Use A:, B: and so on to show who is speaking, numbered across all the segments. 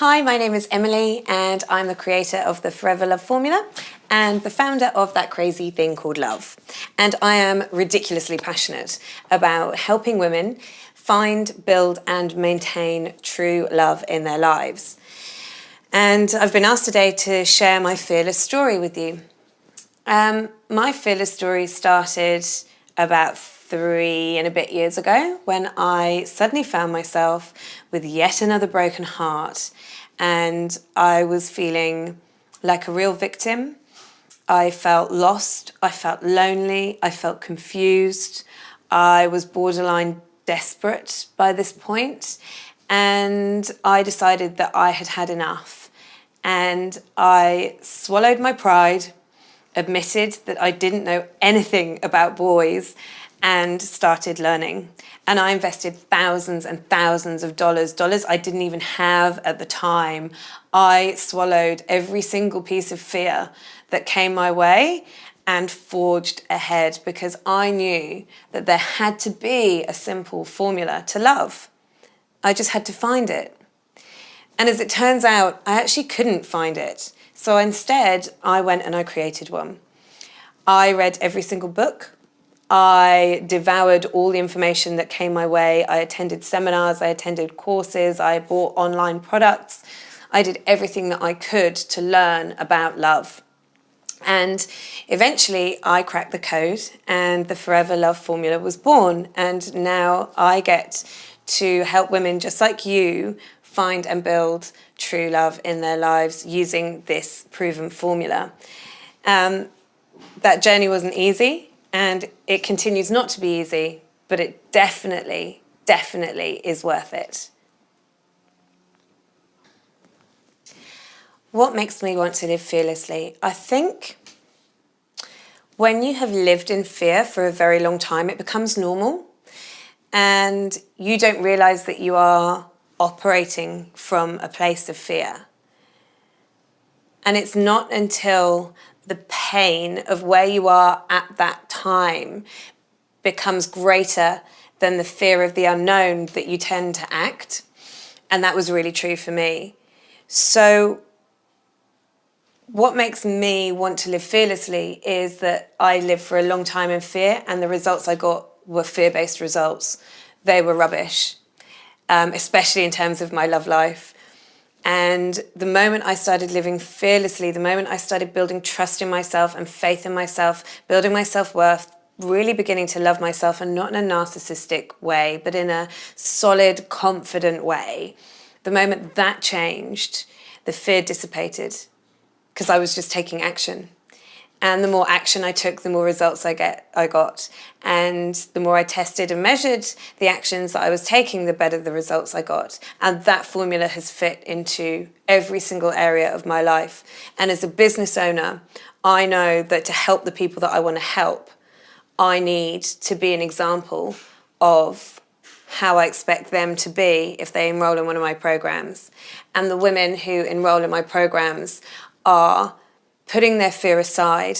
A: Hi, my name is Emily and I'm the creator of the Forever Love Formula and the founder of that crazy thing called love. And I am ridiculously passionate about helping women find, build and maintain true love in their lives. And I've been asked today to share my fearless story with you. My fearless story started about 3 and a bit years ago when I suddenly found myself with yet another broken heart, and I was feeling like a real victim. I felt lost, I felt lonely, I felt confused, I was borderline desperate by this point, and I decided that I had had enough. And I swallowed my pride, admitted that I didn't know anything about boys, and started learning. And I invested thousands and thousands of dollars I didn't even have at the time. I swallowed every single piece of fear that came my way and forged ahead because I knew that there had to be a simple formula to love. I just had to find it. And as it turns out, I actually couldn't find it. So instead, I went and I created one. I read every single book. I devoured all the information that came my way. I attended seminars, I attended courses, I bought online products. I did everything that I could to learn about love. And eventually I cracked the code and the Forever Love Formula was born. And now I get to help women just like you find and build true love in their lives using this proven formula. That journey wasn't easy and it continues not to be easy, but it definitely is worth it. What makes me want to live fearlessly? I think when you have lived in fear for a very long time, it becomes normal and you don't realize that you are operating from a place of fear. And it's not until the pain of where you are at that time becomes greater than the fear of the unknown that you tend to act. And that was really true for me. So what makes me want to live fearlessly is that I lived for a long time in fear and the results I got were fear-based results. They were rubbish, especially in terms of my love life. And the moment I started living fearlessly, the moment I started building trust in myself and faith in myself, building my self-worth, really beginning to love myself, and not in a narcissistic way, but in a solid, confident way, the moment that changed, the fear dissipated because I was just taking action. And the more action I took, the more results I got. And the more I tested and measured the actions that I was taking, the better the results I got. And that formula has fit into every single area of my life. And as a business owner, I know that to help the people that I want to help, I need to be an example of how I expect them to be if they enroll in one of my programs. And the women who enroll in my programs are putting their fear aside,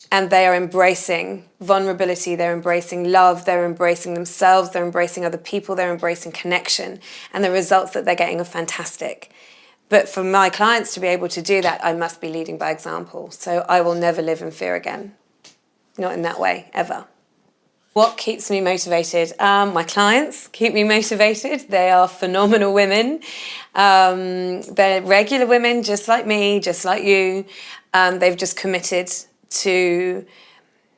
A: and they are embracing vulnerability, they're embracing love, they're embracing themselves, they're embracing other people, they're embracing connection, and the results that they're getting are fantastic. But for my clients to be able to do that, I must be leading by example. So I will never live in fear again. Not in that way, ever. What keeps me motivated? My clients keep me motivated. They are phenomenal women. They're regular women, just like me, just like you. They've just committed to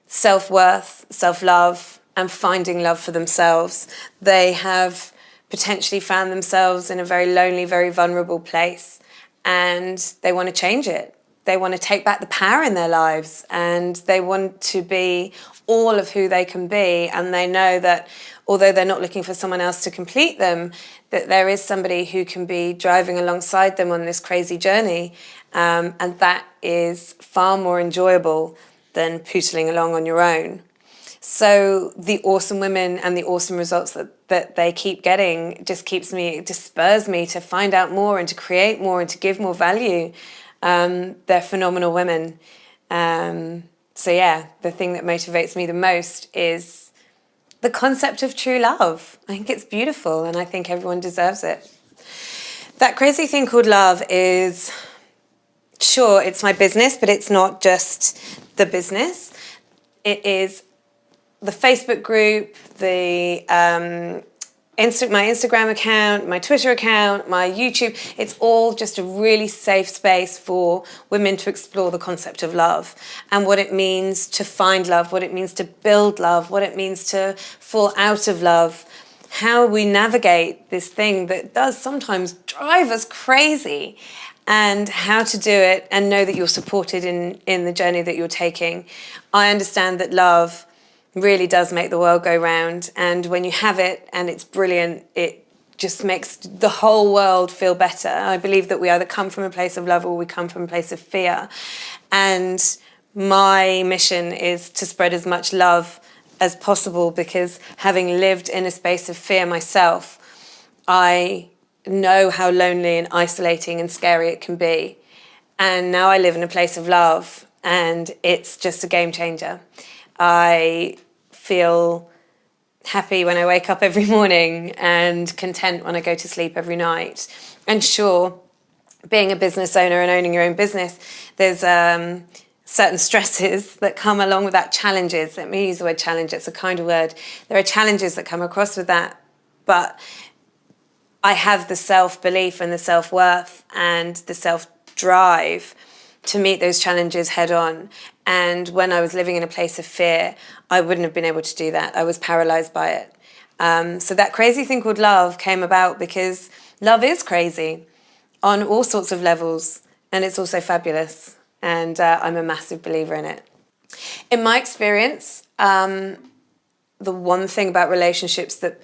A: self-worth, self-love, and finding love for themselves. They have potentially found themselves in a very lonely, very vulnerable place, and they want to change it. They want to take back the power in their lives, and they want to be all of who they can be. And they know that although they're not looking for someone else to complete them, that there is somebody who can be driving alongside them on this crazy journey. And that is far more enjoyable than pootling along on your own. So the awesome women and the awesome results that they keep getting just spurs me to find out more and to create more and to give more value. They're phenomenal women. So yeah, the thing that motivates me the most is the concept of true love. I think it's beautiful and I think everyone deserves it. That crazy thing called love is, sure, it's my business, but it's not just the business. It is the Facebook group, the my Instagram account, my Twitter account, my YouTube. It's all just a really safe space for women to explore the concept of love and what it means to find love, what it means to build love, what it means to fall out of love, how we navigate this thing that does sometimes drive us crazy, and how to do it and know that you're supported in the journey that you're taking. I understand that love really does make the world go round, and when you have it and it's brilliant, it just makes the whole world feel better. I believe that we either come from a place of love or we come from a place of fear, and my mission is to spread as much love as possible, because having lived in a space of fear myself, I know how lonely and isolating and scary it can be, and now I live in a place of love and it's just a game changer. I feel happy when I wake up every morning and content when I go to sleep every night. And sure, being a business owner and owning your own business, there's certain stresses that come along with that, challenges. Let me use the word challenge, it's a kind of word. There are challenges that come across with that, but I have the self-belief and the self-worth and the self-drive to meet those challenges head on. And when I was living in a place of fear, I wouldn't have been able to do that. I was paralyzed by it. So that crazy thing called love came about because love is crazy on all sorts of levels, and it's also fabulous. And I'm a massive believer in it. In my experience, the one thing about relationships that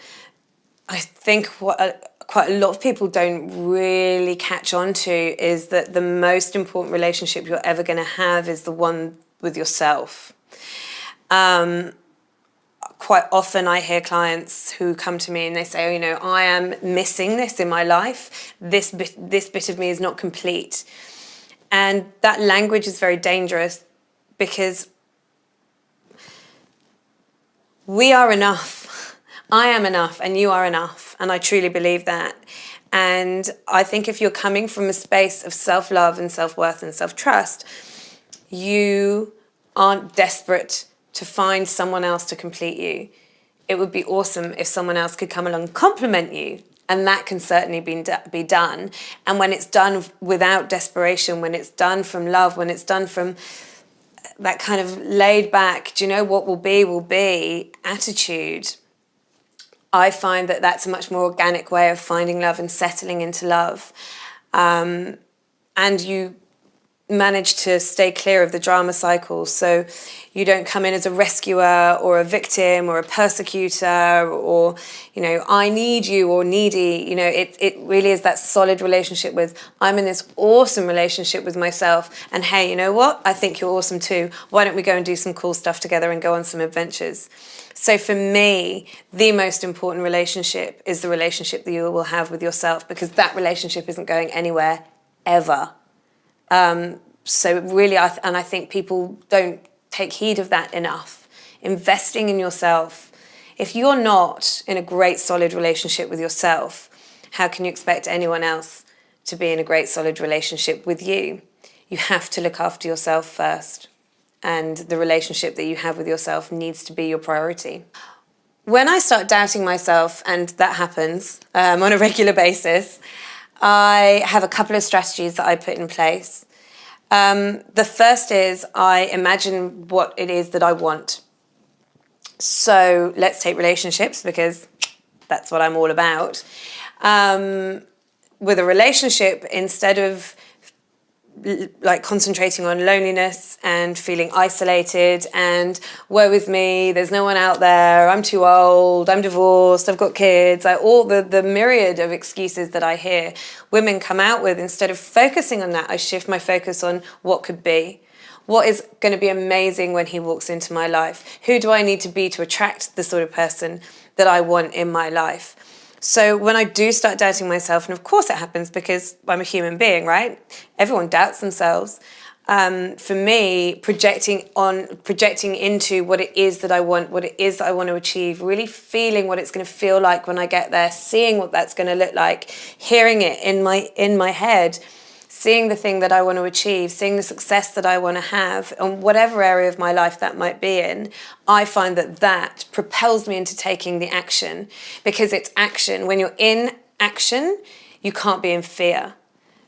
A: I think quite a lot of people don't really catch on to is that the most important relationship you're ever going to have is the one with yourself. Quite often I hear clients who come to me and they say, oh, I am missing this in my life. This bit of me is not complete. And that language is very dangerous, because we are enough. I am enough and you are enough. And I truly believe that. And I think if you're coming from a space of self-love and self-worth and self-trust, you aren't desperate to find someone else to complete you. It would be awesome if someone else could come along and compliment you. And that can certainly be done. And when it's done without desperation, when it's done from love, when it's done from that kind of laid back, do you know what will be attitude, I find that that's a much more organic way of finding love and settling into love. And you manage to stay clear of the drama cycle. So you don't come in as a rescuer or a victim or a persecutor or, I need you or needy. It really is that solid relationship with, I'm in this awesome relationship with myself. And hey, you know what? I think you're awesome too. Why don't we go and do some cool stuff together and go on some adventures? So for me, the most important relationship is the relationship that you will have with yourself, because that relationship isn't going anywhere ever. So really, I think people don't take heed of that enough. Investing in yourself. If you're not in a great, solid relationship with yourself, how can you expect anyone else to be in a great, solid relationship with you? You have to look after yourself first. And the relationship that you have with yourself needs to be your priority. When I start doubting myself, and that happens on a regular basis, I have a couple of strategies that I put in place. The first is I imagine what it is that I want. So let's take relationships, because that's what I'm all about. With a relationship, instead of concentrating on loneliness and feeling isolated and woe is me, there's no one out there, I'm too old, I'm divorced, I've got kids, all the myriad of excuses that I hear women come out with, instead of focusing on that, I shift my focus on what could be. What is going to be amazing when he walks into my life? Who do I need to be to attract the sort of person that I want in my life? So when I do start doubting myself, and of course it happens because I'm a human being, right? Everyone doubts themselves. for me, projecting into what it is that I want, what it is that I want to achieve, really feeling what it's going to feel like when I get there, seeing what that's going to look like, hearing it in my head, seeing the thing that I want to achieve, seeing the success that I want to have, on whatever area of my life that might be in. I find that propels me into taking the action, because it's action. When you're in action, you can't be in fear.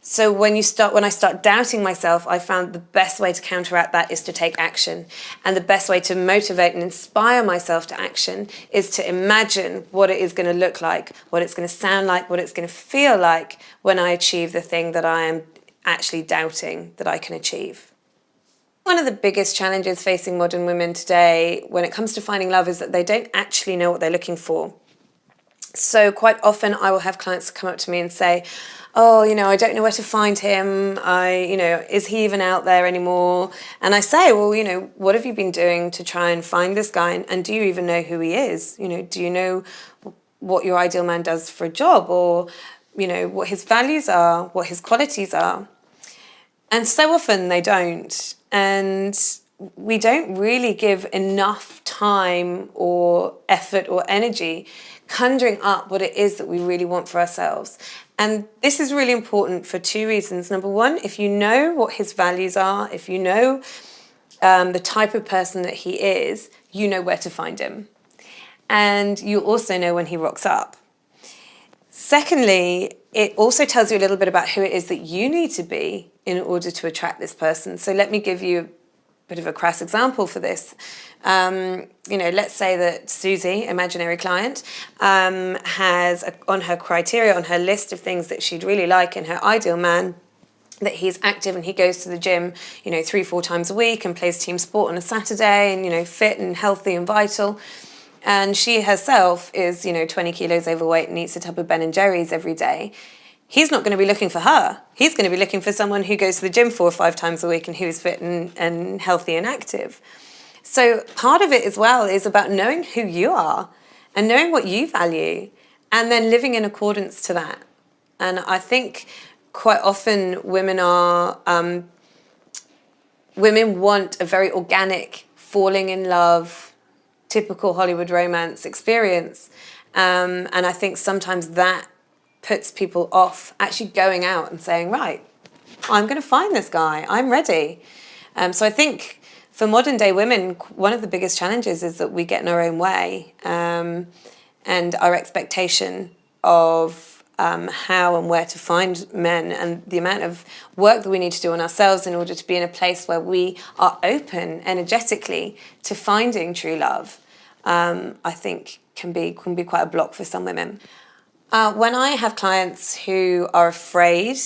A: So when I start doubting myself, I found the best way to counteract that is to take action. And the best way to motivate and inspire myself to action is to imagine what it is going to look like, what it's going to sound like, what it's going to feel like when I achieve the thing that I am actually doubting that I can achieve. One of the biggest challenges facing modern women today when it comes to finding love is that they don't actually know what they're looking for. So quite often I will have clients come up to me and say, oh, I don't know where to find him. Is he even out there anymore? And I say, well, what have you been doing to try and find this guy? And do you even know who he is? Do you know what your ideal man does for a job, or, what his values are, what his qualities are? And so often they don't. And we don't really give enough time or effort or energy conjuring up what it is that we really want for ourselves. And this is really important for two reasons. Number one, if you know what his values are, if you know the type of person that he is, you know where to find him. And you also know when he rocks up. Secondly, it also tells you a little bit about who it is that you need to be in order to attract this person. So let me give you a bit of a crass example for this. Let's say that Susie, imaginary client, has on her criteria, on her list of things that she'd really like in her ideal man, that he's active and he goes to the gym, 3-4 times a week and plays team sport on a Saturday, and, fit and healthy and vital. And she herself is, 20 kilos overweight and eats a tub of Ben and Jerry's every day. He's not going to be looking for her. He's going to be looking for someone who goes to the gym 4 or 5 times a week and who's fit and healthy and active. So part of it as well is about knowing who you are and knowing what you value and then living in accordance to that. And I think quite often women want a very organic, falling in love, typical Hollywood romance experience. And I think sometimes that puts people off actually going out and saying, right, I'm going to find this guy, I'm ready. So I think for modern day women, one of the biggest challenges is that we get in our own way, and our expectation of how and where to find men, and the amount of work that we need to do on ourselves in order to be in a place where we are open energetically to finding true love, I think can be quite a block for some women. When I have clients who are afraid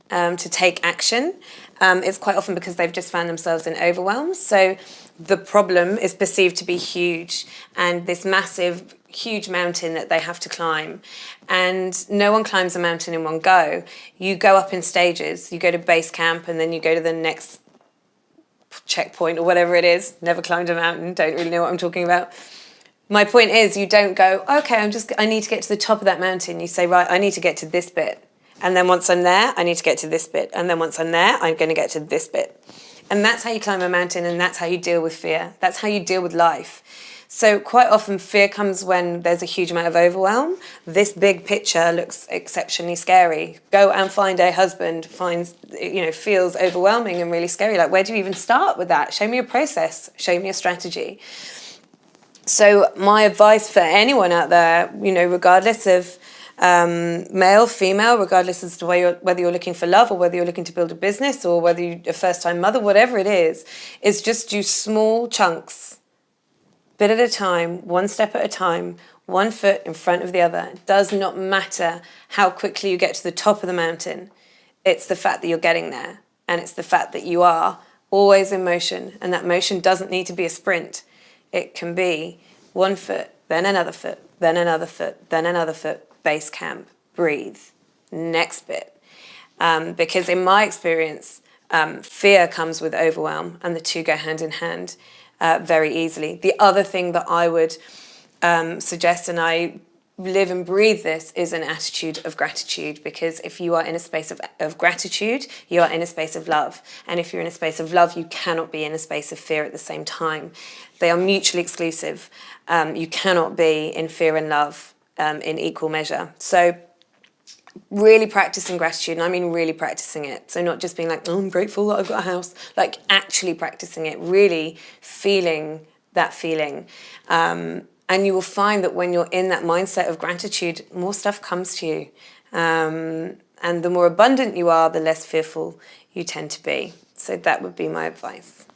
A: to take action, it's quite often because they've just found themselves in overwhelm. So the problem is perceived to be huge, and this massive, huge mountain that they have to climb. And no one climbs a mountain in one go. You go up in stages. You go to base camp, and then you go to the next checkpoint or whatever it is. Never climbed a mountain, don't really know what I'm talking about. My point is, you don't go, okay, I need to get to the top of that mountain. You say, right, I need to get to this bit. And then once I'm there, I need to get to this bit. And then once I'm there, I'm going to get to this bit. And that's how you climb a mountain, and that's how you deal with fear. That's how you deal with life. So quite often fear comes when there's a huge amount of overwhelm. This big picture looks exceptionally scary. Go and find a husband, feels overwhelming and really scary. Like, where do you even start with that? Show me your process. Show me your strategy. So my advice for anyone out there, regardless of male, female, regardless as to whether you're looking for love or whether you're looking to build a business or whether you're a first-time mother, whatever it is just do small chunks, bit at a time, one step at a time, one foot in front of the other. It does not matter how quickly you get to the top of the mountain. It's the fact that you're getting there, and it's the fact that you are always in motion, and that motion doesn't need to be a sprint. It can be one foot, then another foot, then another foot, then another foot, base camp, breathe, next bit. Because in my experience, fear comes with overwhelm, and the two go hand in hand very easily. The other thing that I would suggest, and I live and breathe this is an attitude of gratitude, because if you are in a space of gratitude, you are in a space of love. And if you're in a space of love, you cannot be in a space of fear at the same time. They are mutually exclusive. You cannot be in fear and love in equal measure. So really practicing gratitude, and I mean really practicing it. So not just being like, oh, I'm grateful that I've got a house, like actually practicing it, really feeling that feeling. And you will find that when you're in that mindset of gratitude, more stuff comes to you. And the more abundant you are, the less fearful you tend to be. So that would be my advice.